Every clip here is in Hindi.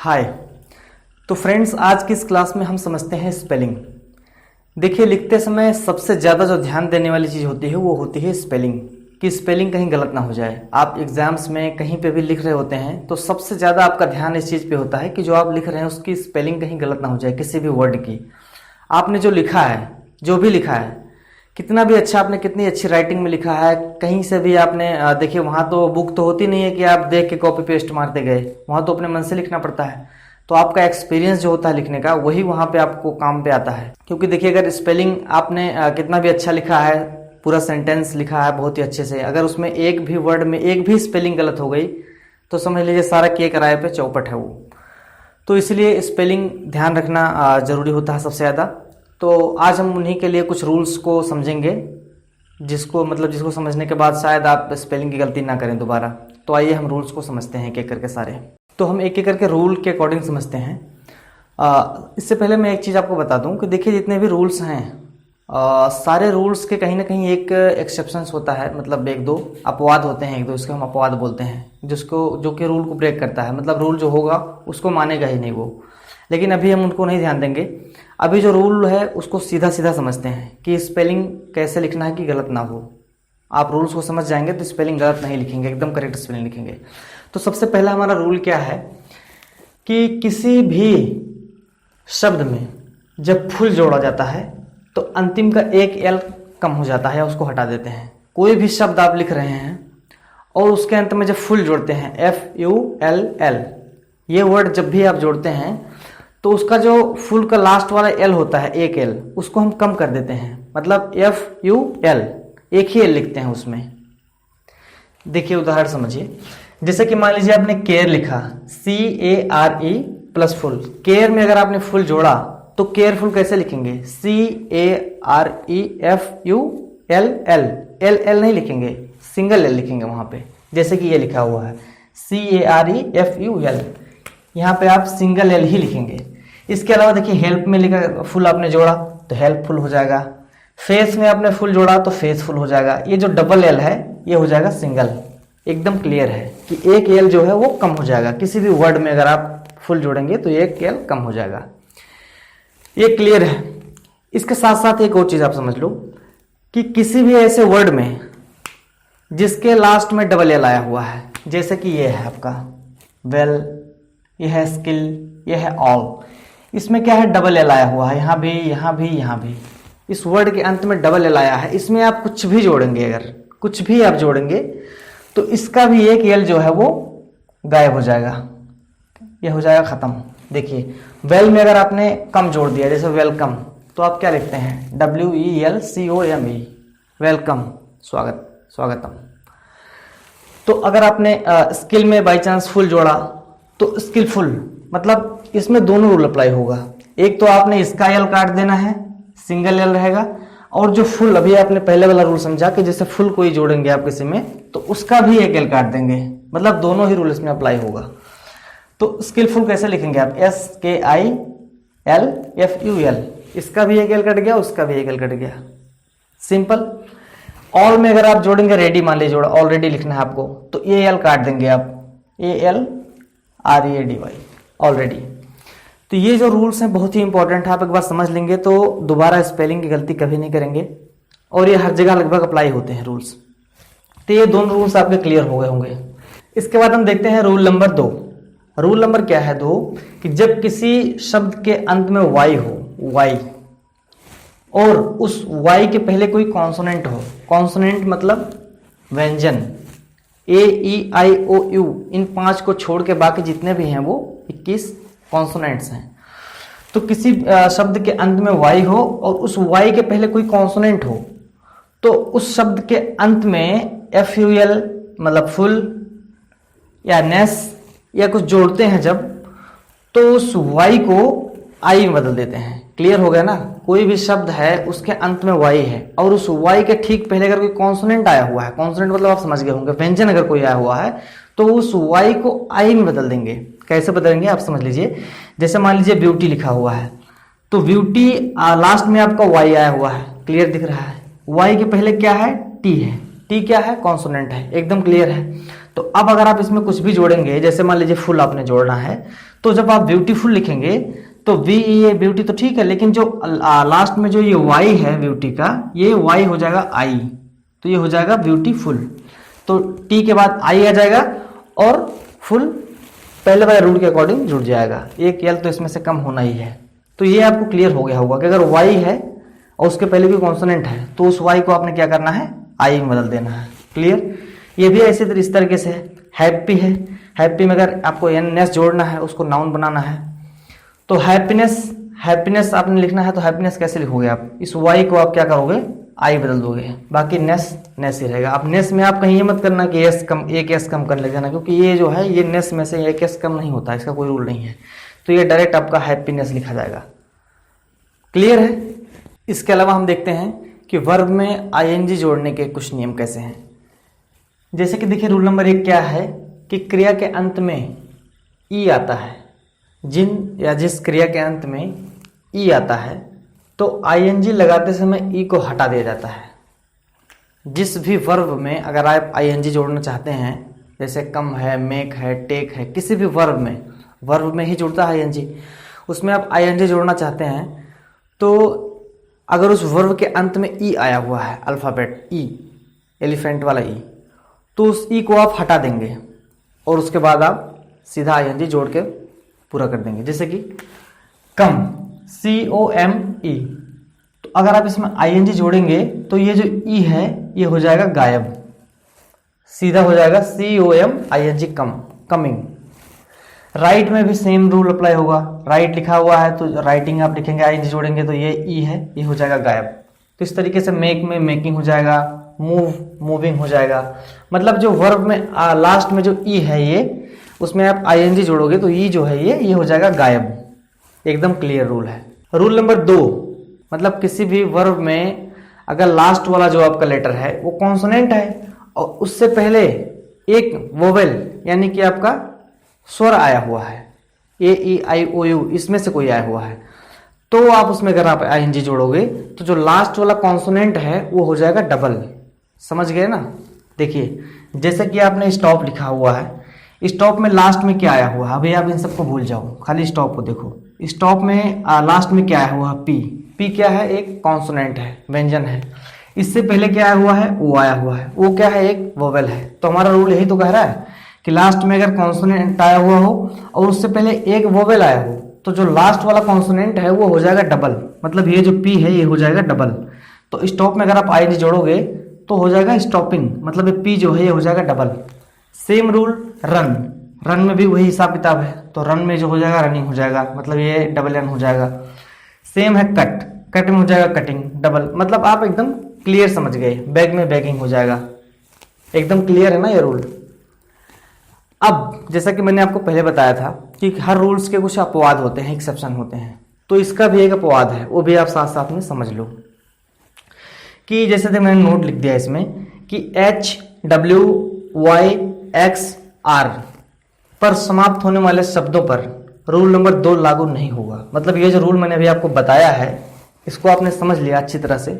हाय। तो फ्रेंड्स, आज की इस क्लास में हम समझते हैं स्पेलिंग। देखिए, लिखते समय सबसे ज़्यादा जो ध्यान देने वाली चीज़ होती है वो होती है स्पेलिंग, कि स्पेलिंग कहीं गलत ना हो जाए। आप एग्जाम्स में कहीं पे भी लिख रहे होते हैं तो सबसे ज़्यादा आपका ध्यान इस चीज़ पे होता है कि जो आप लिख रहे हैं उसकी स्पेलिंग कहीं गलत ना हो जाए, किसी भी वर्ड की। आपने जो लिखा है, जो भी लिखा है, कितना भी अच्छा आपने कितनी अच्छी राइटिंग में लिखा है, कहीं से भी आपने देखिए, वहाँ तो बुक तो होती नहीं है कि आप देख के कॉपी पेस्ट मारते गए, वहाँ तो अपने मन से लिखना पड़ता है। तो आपका एक्सपीरियंस जो होता है लिखने का, वही वहाँ पे आपको काम पे आता है। क्योंकि देखिए, अगर स्पेलिंग आपने कितना भी अच्छा लिखा है, पूरा सेंटेंस लिखा है बहुत ही अच्छे से, अगर उसमें एक भी वर्ड में एक भी स्पेलिंग गलत हो गई तो समझ लीजिए सारा के किराए पे चौपट है वो। तो इसलिए स्पेलिंग ध्यान रखना ज़रूरी होता है सबसे ज़्यादा। तो आज हम उन्हीं के लिए कुछ रूल्स को समझेंगे, जिसको समझने के बाद शायद आप स्पेलिंग की गलती ना करें दोबारा। तो आइए हम रूल्स को समझते हैं एक एक करके सारे। तो हम एक एक करके रूल के अकॉर्डिंग समझते हैं। इससे पहले मैं एक चीज़ आपको बता दूं कि देखिए, जितने भी रूल्स हैं सारे रूल्स के कहीं ना कहीं एक एक्सेप्शंस होता है, मतलब एक दो अपवाद होते हैं, एक दो इसको हम अपवाद बोलते हैं, जो कि रूल को ब्रेक करता है, मतलब रूल जो होगा उसको मानेगा ही नहीं वो। लेकिन अभी हम उनको नहीं ध्यान देंगे। अभी जो रूल है उसको सीधा सीधा समझते हैं कि स्पेलिंग कैसे लिखना है कि गलत ना हो। आप रूल्स को समझ जाएंगे तो स्पेलिंग गलत नहीं लिखेंगे, एकदम करेक्ट स्पेलिंग लिखेंगे। तो सबसे पहला हमारा रूल क्या है कि किसी भी शब्द में जब फुल जोड़ा जाता है तो अंतिम का एक एल कम हो जाता है, उसको हटा देते हैं। कोई भी शब्द आप लिख रहे हैं और उसके अंत में जब फुल जोड़ते हैं, FULL, ये वर्ड जब भी आप जोड़ते हैं तो उसका जो फुल का लास्ट वाला एल होता है, एक एल, उसको हम कम कर देते हैं, मतलब FUL, एक ही एल लिखते हैं उसमें। देखिए, उदाहरण समझिए। जैसे कि मान लीजिए आपने केयर लिखा, CARE प्लस फुल। केयर में अगर आपने फुल जोड़ा तो केयरफुल कैसे लिखेंगे? CAREFULL, एल नहीं लिखेंगे, सिंगल एल लिखेंगे वहां पे। जैसे कि ये लिखा हुआ है CAREFUL, यहाँ पे आप सिंगल एल ही लिखेंगे। इसके अलावा देखिए, हेल्प में लिखा फुल आपने जोड़ा तो हेल्पफुल हो जाएगा। फेस में आपने फुल जोड़ा तो फेसफुल हो जाएगा। ये जो डबल एल है ये हो जाएगा सिंगल। एकदम क्लियर है कि एक एल जो है वो कम हो जाएगा। किसी भी वर्ड में अगर आप फुल जोड़ेंगे तो एक एल कम हो जाएगा। ये क्लियर है। इसके साथ साथ एक और चीज आप समझ लो कि किसी भी ऐसे वर्ड में जिसके लास्ट में डबल एल आया हुआ है, जैसे कि ये है आपका वेल, ये है स्किल, ये है ऑल, इसमें क्या है? डबल एल आया हुआ है, यहाँ भी, यहाँ भी, यहाँ भी। इस वर्ड के अंत में डबल एल आया है। इसमें आप कुछ भी जोड़ेंगे, अगर कुछ भी आप जोड़ेंगे तो इसका भी एक एल जो है वो गायब हो जाएगा, ये हो जाएगा खत्म। देखिए, वेल में अगर आपने कम जोड़ दिया, जैसे वेलकम, तो आप क्या लिखते हैं? WELCOME, वेलकम, स्वागत, स्वागतम। तो अगर आपने स्किल में बाई चांस फुल जोड़ा तो स्किलफुल, मतलब इसमें दोनों रूल अप्लाई होगा। एक तो आपने इसका एल काट देना है, सिंगल एल रहेगा, और जो फुल, अभी आपने पहले वाला रूल समझा कि जैसे फुल कोई जोड़ेंगे आप किसी में तो उसका भी एक एल काट देंगे, मतलब दोनों ही रूल इसमें अप्लाई होगा। तो स्किलफुल कैसे लिखेंगे आप? SKILFUL, इसका भी एक एल कट गया, उसका भी एक एल कट गया, सिंपल। ऑल में अगर आप जोड़ेंगे, रेडी मान लीजिए जोड़ा, ऑलरेडी लिखना है आपको, तो ये एल काट देंगे आप, ALREADY, ऑलरेडी। तो ये जो रूल्स हैं बहुत ही इंपॉर्टेंट है। आप एक बार समझ लेंगे तो दोबारा स्पेलिंग की गलती कभी नहीं करेंगे, और ये हर जगह लगभग अप्लाई होते हैं रूल्स। तो ये दोनों रूल्स आपके क्लियर हो गए होंगे। इसके बाद हम देखते हैं रूल नंबर 2। रूल नंबर क्या है 2? कि जब किसी शब्द के अंत में वाई हो, वाई, और उस वाई के पहले कोई कॉन्सोनेंट हो, कॉन्सोनेंट मतलब व्यंजन, AEIOU, इन 5 को छोड़ के बाकी जितने भी हैं वो 21 कॉन्सोनेंट्स हैं। तो किसी शब्द के अंत में वाई हो और उस वाई के पहले कोई कॉन्सोनेंट हो, तो उस शब्द के अंत में FUL, मतलब फुल या नेस या कुछ जोड़ते हैं जब, तो उस वाई को आई में बदल देते हैं। क्लियर हो गया ना? कोई भी शब्द है उसके अंत में वाई है और उस वाई के ठीक पहले अगर कोई कॉन्सोनेंट आया हुआ है, कॉन्सोनेंट मतलब आप समझ गए होंगे, व्यंजन अगर कोई आया हुआ है, तो उस वाई को आई में बदल देंगे। कैसे बदलेंगे आप समझ लीजिए। जैसे मान लीजिए ब्यूटी लिखा हुआ है, तो ब्यूटी लास्ट में आपका वाई आया हुआ है, क्लियर दिख रहा है। वाई के पहले क्या है? टी है। टी क्या है? कॉन्सोनेंट है, एकदम क्लियर है। तो अब अगर आप इसमें कुछ भी जोड़ेंगे, जैसे मान लीजिए फुल आपने जोड़ना है, तो जब आप ब्यूटीफुल लिखेंगे तो वी ये ब्यूटी तो ठीक है, लेकिन जो लास्ट में जो ये वाई है ब्यूटी का, ये वाई हो जाएगा आई, तो ये हो जाएगा ब्यूटीफुल। तो टी के बाद आई आ जाएगा और फुल पहले वाले रूल के अकॉर्डिंग जुड़ जाएगा। एक यल तो इसमें से कम होना ही है। तो ये आपको क्लियर हो गया होगा कि अगर वाई है और उसके पहले भी कॉन्सोनेंट है तो उस वाई को आपने क्या करना है, आई में बदल देना है। क्लियर। ये भी ऐसे इस तरीके से है। हैप्पी है, हैप्पी में अगर आपको एननेस जोड़ना है, उसको नाउन बनाना है, तो हैप्पीनेस आपने लिखना है, तो हैप्पीनेस कैसे लिखोगे आप, इस वाई को आप क्या करोगे, आई बदल दोगे, बाकी नेस ही रहेगा। अब नेस में आप कहीं ये मत करना कि एस कम, एक एस कम कर लेना, क्योंकि ये जो है ये नेस में से एक एस कम नहीं होता, इसका कोई रूल नहीं है। तो ये डायरेक्ट आपका हैप्पीनेस लिखा जाएगा। क्लियर है। इसके अलावा हम देखते हैं कि वर्ब में आईएनजी जोड़ने के कुछ नियम कैसे हैं। जैसे कि देखिए रूल नंबर 1 क्या है कि क्रिया के अंत में ई आता है, जिन या जिस क्रिया के अंत में ई आता है तो आईएनजी लगाते समय ई को हटा दिया जाता है। जिस भी वर्ब में अगर आप आईएनजी जोड़ना चाहते हैं, जैसे कम है, मेक है, टेक है, किसी भी वर्ब में ही जुड़ता है आईएनजी, उसमें आप आईएनजी जोड़ना चाहते हैं तो अगर उस वर्ब के अंत में ई आया हुआ है, अल्फ़ाबेट ई, एलिफेंट वाला ई, तो उस ई को आप हटा देंगे और उसके बाद आप सीधा आईएनजी जोड़ के पूरा कर देंगे। जैसे कि कम, COME, तो अगर आप इसमें आईएनजी जोड़ेंगे तो ये जो ई है ये हो जाएगा गायब, सीधा हो जाएगा COMING, कमिंग। राइट में भी सेम रूल अप्लाई होगा। राइट लिखा हुआ है तो राइटिंग आप लिखेंगे, आईएनजी जोड़ेंगे तो ये ई है, ये हो जाएगा गायब। तो इस तरीके से मेक में मेकिंग हो जाएगा, मूविंग हो जाएगा। मतलब जो वर्ब में लास्ट में जो ई है ये, उसमें आप आईएनजी जोड़ोगे तो ई जो है ये हो जाएगा गायब। एकदम क्लियर रूल है। रूल नंबर 2, मतलब किसी भी वर्ब में अगर लास्ट वाला जो आपका लेटर है वो कॉन्सोनेंट है और उससे पहले एक वोवेल यानी कि आपका स्वर आया हुआ है, AEIOU, इसमें से कोई आया हुआ है, तो आप उसमें अगर आप आईएनजी जोड़ोगे तो जो लास्ट वाला कॉन्सोनेंट है वो हो जाएगा डबल। समझ गए ना। देखिए जैसे कि आपने स्टॉप लिखा हुआ है, स्टॉप में लास्ट में क्या आया हुआ है, अभी आप इन सबको भूल जाओ, खाली स्टॉप को देखो। स्टॉप में लास्ट में क्या आया हुआ है, पी क्या है, एक कॉन्सोनेंट है, व्यंजन है। इससे पहले क्या आया हुआ है, ओ आया हुआ है, ओ क्या है, एक वोवेल है। तो हमारा रूल यही तो कह रहा है कि लास्ट में अगर कॉन्सोनेंट आया हुआ हो और उससे पहले एक वोवेल आया हो तो जो लास्ट वाला कॉन्सोनेंट है वो हो जाएगा डबल। मतलब ये जो पी है ये हो जाएगा डबल। तो स्टॉप में अगर आप आईएनजी जोड़ोगे तो हो जाएगा स्टॉपिंग, मतलब ये पी जो है ये हो जाएगा डबल। सेम रूल रन में भी वही हिसाब किताब है, तो रन में जो हो जाएगा रनिंग हो जाएगा, मतलब ये डबल एन हो जाएगा। सेम है कट में हो जाएगा कटिंग, डबल। मतलब आप एकदम क्लियर समझ गए। बैग में बैगिंग हो जाएगा। एकदम क्लियर है ना ये रूल। अब जैसा कि मैंने आपको पहले बताया था कि हर रूल्स के कुछ अपवाद होते हैं, एक्सेप्शन होते हैं, तो इसका भी एक अपवाद है, वो भी आप साथ साथ में समझ लो। कि जैसे कि मैंने नोट लिख दिया इसमें कि HWYXR पर समाप्त होने वाले शब्दों पर रूल नंबर 2 लागू नहीं होगा। मतलब ये जो रूल मैंने अभी आपको बताया है इसको आपने समझ लिया अच्छी तरह से।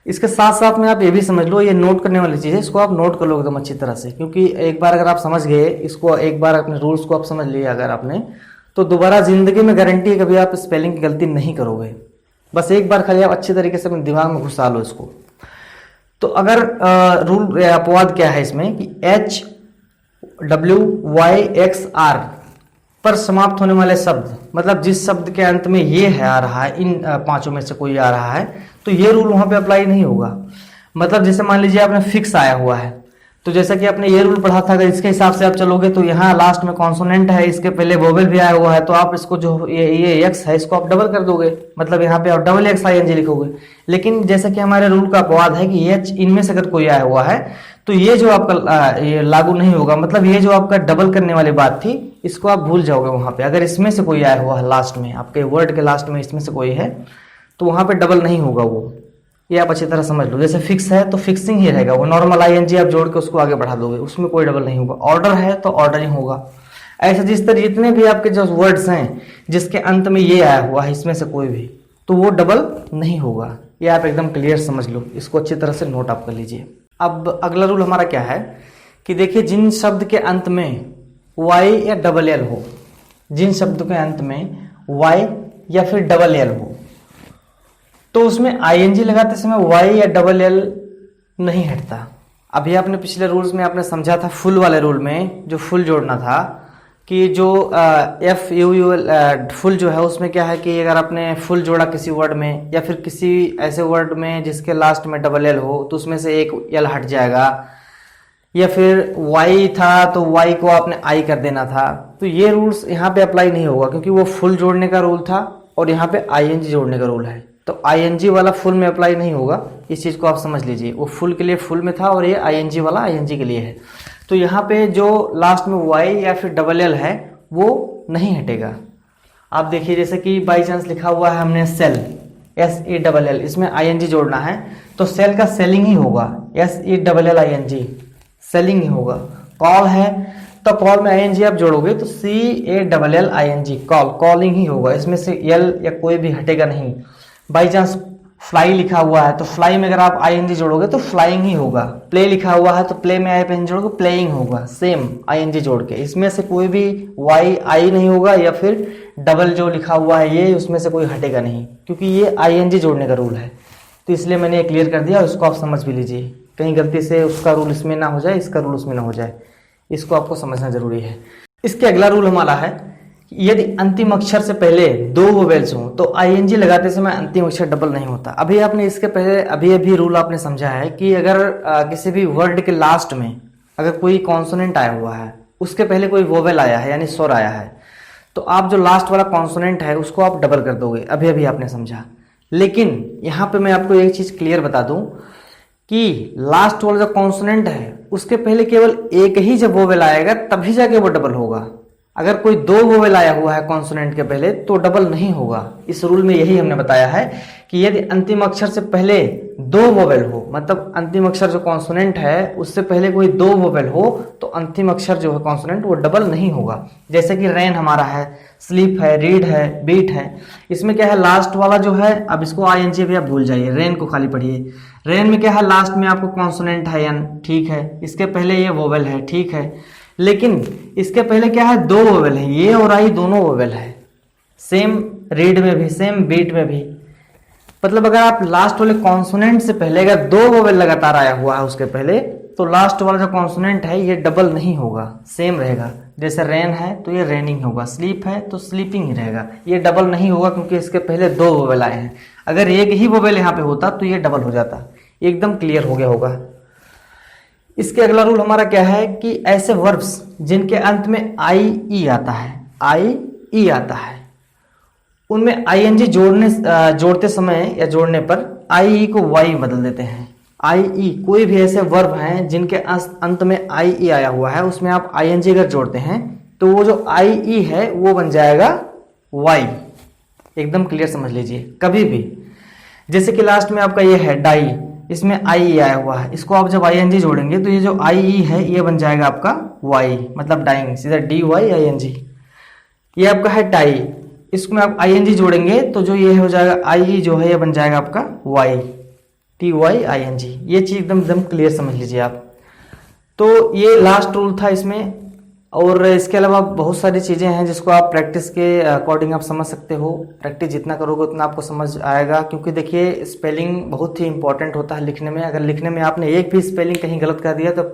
इसके साथ साथ में आप ये भी समझ लो, ये नोट करने वाली चीज़ है, इसको आप नोट कर लो एकदम अच्छी तरह से, क्योंकि एक बार अगर आप समझ गए इसको, एक बार अपने रूल्स को आप समझ लिए अगर आपने, तो दोबारा जिंदगी में गारंटी है कभी आप स्पेलिंग की गलती नहीं करोगे। बस एक बार खाली आप अच्छी तरीके से अपने दिमाग में घुसा लो इसको। तो अगर रूल अपवाद क्या है इसमें कि HWYXR पर समाप्त होने वाले शब्द, मतलब जिस शब्द के अंत में ये है आ रहा है, इन पांचों में से कोई आ रहा है, तो ये रूल वहां पे अप्लाई नहीं होगा। मतलब जैसे मान लीजिए आपने फिक्स आया हुआ है, तो जैसा कि आपने ये रूल पढ़ा था, अगर इसके हिसाब से आप चलोगे तो यहाँ लास्ट में कॉन्सोनेंट है, इसके पहले वोवेल भी आया हुआ है, तो आप इसको जो ये एक्स है इसको आप डबल कर दोगे, मतलब यहाँ पे आप डबल एक्स ING लिखोगे। लेकिन जैसा कि हमारे रूल का अपवाद है कि एच इनमें से अगर कोई आया हुआ है तो ये जो आपका ये लागू नहीं होगा। मतलब ये जो आपका डबल करने वाली बात थी इसको आप भूल जाओगे वहां पे। अगर इसमें से कोई आया हुआ है लास्ट में, आपके वर्ड के लास्ट में इसमें से कोई है, तो वहां पे डबल नहीं होगा वो। ये आप अच्छी तरह समझ लो। जैसे फिक्स है तो फिक्सिंग ही रहेगा, वो नॉर्मल ING आप जोड़ के उसको आगे बढ़ा दोगे, उसमें कोई डबल नहीं होगा। ऑर्डर है तो ऑर्डरिंग होगा। ऐसे जिस तरह जितने भी आपके जो वर्ड्स हैं जिसके अंत में ये आया हुआ है इसमें से कोई भी, तो वो डबल नहीं होगा। ये आप एकदम क्लियर समझ लो, इसको अच्छी तरह से नोट आप कर लीजिए। अब अगला रूल हमारा क्या है कि देखिए जिन शब्द के अंत में वाई या डबल एल हो, जिन शब्द के अंत में वाई या फिर डबल एल हो, तो उसमें आईएनजी लगाते समय वाई या डबल एल नहीं हटता। अभी आपने पिछले रूल्स में आपने समझा था, फुल वाले रूल में जो फुल जोड़ना था कि जो एफ यू यू फुल जो है उसमें क्या है कि अगर आपने फुल जोड़ा किसी वर्ड में या फिर किसी ऐसे वर्ड में जिसके लास्ट में डबल एल हो तो उसमें से एक एल हट जाएगा, या फिर वाई था तो वाई को आपने आई कर देना था। तो ये रूल्स यहाँ पे अप्लाई नहीं होगा क्योंकि वो फुल जोड़ने का रूल था और यहाँ पे आईएनजी जोड़ने का रूल है, तो आईएनजी वाला फुल में अप्लाई नहीं होगा। इस चीज़ को आप समझ लीजिए, वो फुल के लिए फुल में था और ये आईएनजी वाला आईएनजी के लिए है। तो यहाँ पे जो लास्ट में वाई या फिर डबल एल है वो नहीं हटेगा। आप देखिए जैसे कि बाई चांस लिखा हुआ है हमने sell, S E double L, इसमें आईएनजी जोड़ना है तो सेल का सेलिंग ही होगा, S E double L ING selling ही होगा। कॉल है तो कॉल में आईएनजी आप जोड़ोगे तो C A double L ING, call, calling ही होगा, इसमें से एल या कोई भी हटेगा नहीं। बाई चांस फ्लाई लिखा हुआ है तो फ्लाई में अगर आप आईएनजी जोड़ोगे तो फ्लाइंग ही होगा। प्ले लिखा हुआ है तो प्ले में आईएनजी जोड़ोगे प्लेइंग होगा, सेम आईएनजी जोड़ के। इसमें से कोई भी वाई आई नहीं होगा या फिर डबल जो लिखा हुआ है ये उसमें से कोई हटेगा नहीं क्योंकि ये आईएनजी जोड़ने का रूल है। तो इसलिए मैंने ये क्लियर कर दिया, उसको आप समझ भी लीजिए, कहीं गलती से उसका रूल इसमें ना हो जाए, इसका रूल उसमें ना हो जाए, इसको आपको समझना जरूरी है। इसके अगला रूल हमारा है यदि अंतिम अक्षर से पहले दो वोवेल्स हों तो आईएनजी लगाते समय अंतिम अक्षर डबल नहीं होता। अभी आपने इसके पहले अभी रूल आपने समझा है कि अगर किसी भी वर्ड के लास्ट में अगर कोई कॉन्सोनेंट आया हुआ है, उसके पहले कोई वोवेल आया है यानी स्वर आया है, तो आप जो लास्ट वाला कॉन्सोनेंट है उसको आप डबल कर दोगे। अभी आपने समझा। लेकिन यहाँ पे मैं आपको एक चीज क्लियर बता दूं कि लास्ट वाला जो कॉन्सोनेंट है उसके पहले केवल एक ही जब वोवेल आएगा तभी जाके वो डबल होगा। अगर कोई दो वोवेल आया हुआ है कॉन्सोनेंट के पहले तो डबल नहीं होगा। इस रूल में यही हमने बताया है कि यदि अंतिम अक्षर से पहले दो वोवेल हो, मतलब अंतिम अक्षर जो कॉन्सोनेंट है उससे पहले कोई दो वोवेल हो तो अंतिम अक्षर जो है कॉन्सोनेंट वो डबल नहीं होगा। जैसे कि रेन हमारा है, स्लीप है, रीड है, बीट है, इसमें क्या है लास्ट वाला जो है, अब इसको आईएनजी भी आप भूल जाइए, रेन को खाली पढ़िए। रेन में क्या है लास्ट में आपको कॉन्सोनेंट है एन, ठीक है, इसके पहले ये वोवेल है, ठीक है, लेकिन इसके पहले क्या है दो वोवेल है, ये और आई दोनों वोवेल है। सेम रीड में भी, सेम बीट में भी, मतलब अगर आप लास्ट वाले कॉन्सोनेंट से पहले अगर दो वोवेल लगातार आया हुआ है उसके पहले तो लास्ट वाला जो कॉन्सोनेंट है ये डबल नहीं होगा, सेम रहेगा। जैसे रेन है तो ये रेनिंग होगा, स्लीप है तो स्लीपिंग ही रहेगा, ये डबल नहीं होगा क्योंकि इसके पहले दो वोवेल आए हैं। अगर एक ही वोवेल यहाँ पे होता तो ये डबल हो जाता। एकदम क्लियर हो गया होगा। इसके अगला रूल हमारा क्या है कि ऐसे वर्ब्स जिनके अंत में आई ई आता है, आई ई आता है, उनमें आईएनजी जोड़ते समय या जोड़ने पर आई ई को वाई बदल देते हैं। आई ई कोई भी ऐसे वर्ब हैं जिनके अंत में आई ई आया हुआ है उसमें आप आईएनजी अगर जोड़ते हैं तो वो जो आई ई है वो बन जाएगा वाई। एकदम क्लियर समझ लीजिए कभी भी। जैसे कि लास्ट में आपका ये है डाई, इसमें आई ई आया हुआ है, इसको आप जब आईएनजी जोड़ेंगे तो ये जो आई ई है ये बन जाएगा आपका वाई, मतलब डाइंग, सीधा d y i n g. ये आपका है टाई, इसमें आप आईएनजी जोड़ेंगे तो जो ये हो जाएगा आई ई जो है ये बन जाएगा आपका y, t y i n g. ये चीज एकदम क्लियर समझ लीजिए आप। तो ये लास्ट रूल था इसमें, और इसके अलावा बहुत सारी चीज़ें हैं जिसको आप प्रैक्टिस के अकॉर्डिंग आप समझ सकते हो। प्रैक्टिस जितना करोगे उतना आपको समझ आएगा, क्योंकि देखिए स्पेलिंग बहुत ही इंपॉर्टेंट होता है लिखने में। अगर लिखने में आपने एक भी स्पेलिंग कहीं गलत कर दिया तो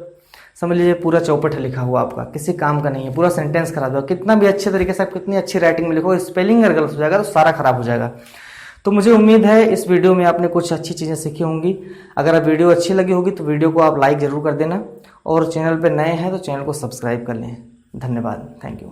समझ लीजिए पूरा चौपट लिखा हुआ आपका, किसी काम का नहीं है, पूरा सेंटेंस खराब होगा। कितना भी अच्छे तरीके से आप कितनी अच्छी राइटिंग में लिखो, स्पेलिंग अगर गलत हो जाएगा तो सारा खराब हो जाएगा। तो मुझे उम्मीद है इस वीडियो में आपने कुछ अच्छी चीज़ें सीखी होंगी। अगर आप वीडियो अच्छी लगी होगी तो वीडियो को आप लाइक ज़रूर कर देना, और चैनल पर नए हैं तो चैनल को सब्सक्राइब कर लें। धन्यवाद, थैंक यू।